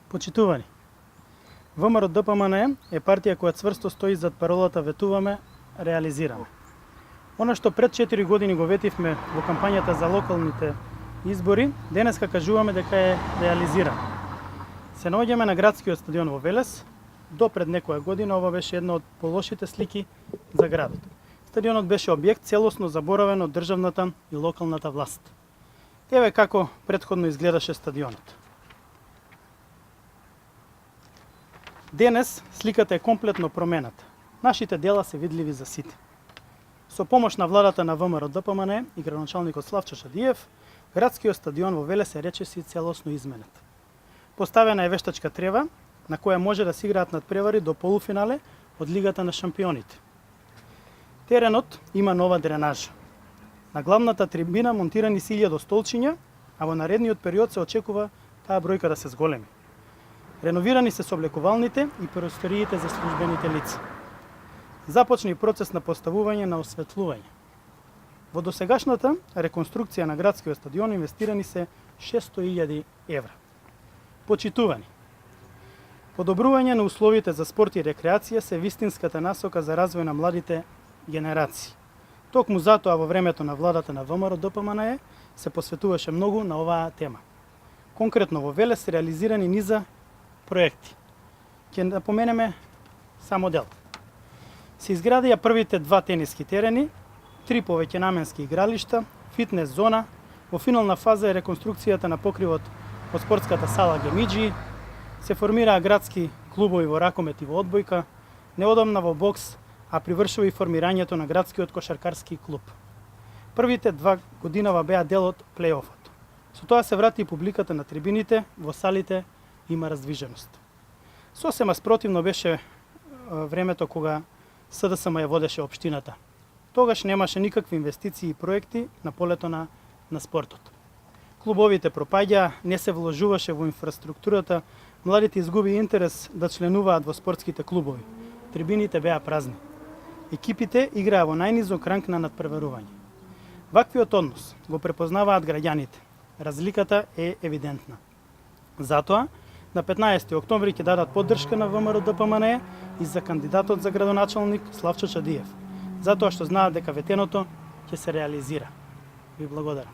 Почитувани, ВМРО ДПМН е партија која цврсто стои зад паролата "Ветуваме, реализираме". Она што пред 4 години го ветивме во кампањата за локалните избори, денеска кажуваме дека е реализирано. Се наоѓаме на градскиот стадион во Велес. До пред некоја година ова беше една од полошите слики за градот. Стадионот беше објект целосно заборавен од државната и локалната власт. Еве како претходно изгледаше стадионот. Денес сликата е комплетно промената. Нашите дела се видливи за сите. Со помош на владата на ВМРО ДПМН и градоначалникот Славчо Шадиев, градскиот стадион во Велес е речиси целосно изменет. Поставена е вештачка трева, на која може да се играат надпревари до полуфинале од Лигата на шампионите. Теренот има нова дренажа. На главната трибина монтирани се 1000 столчиња, а во наредниот период се очекува таа бројка да се зголеми. Реновирани се соблекувалните и просториите за службените лица. Започна и процес на поставување на осветлување. Во досегашната реконструкција на градскиот стадион инвестирани се 600.000 евра. Почитувани, подобрување на условите за спорт и рекреација се вистинската насока за развој на младите генерации. Токму затоа во времето на владата на ВМРО ДПМН се посветуваше многу на оваа тема. Конкретно во Велес се реализирани низа проекти. Ќе напоменеме само дел. Се изградија првите 2 тениски терени, 3 повеќенаменски игралишта, фитнес зона, во финална фаза е реконструкцијата на покривот од спортската сала Гемиджи, се формираа градски клубови во ракомет и во одбојка, неодамна во бокс, а привршува и формирањето на градскиот кошаркарски клуб. Првите 2 годинава беа дел од плейофот. Со тоа се врати и публиката на трибините, во салите има раздвиженост. Сосема спротивно беше времето кога СДСМ ја водеше општината. Тогаш немаше никакви инвестиции и проекти на полето на спортот. Клубовите пропаѓаа, не се вложуваше во инфраструктурата, младите изгуби интерес да членуваат во спортските клубови. Трибините беа празни. Екипите играа во најнизок ранг на надпреварување. Ваквиот однос го препознаваат граѓаните. Разликата е евидентна. Затоа, на 15 октомври ќе дадат поддршка на ВМРО ДПМН и за кандидатот за градоначалник Славчо Шадиев, затоа што знаат дека ветеното ќе се реализира. Ви благодарам.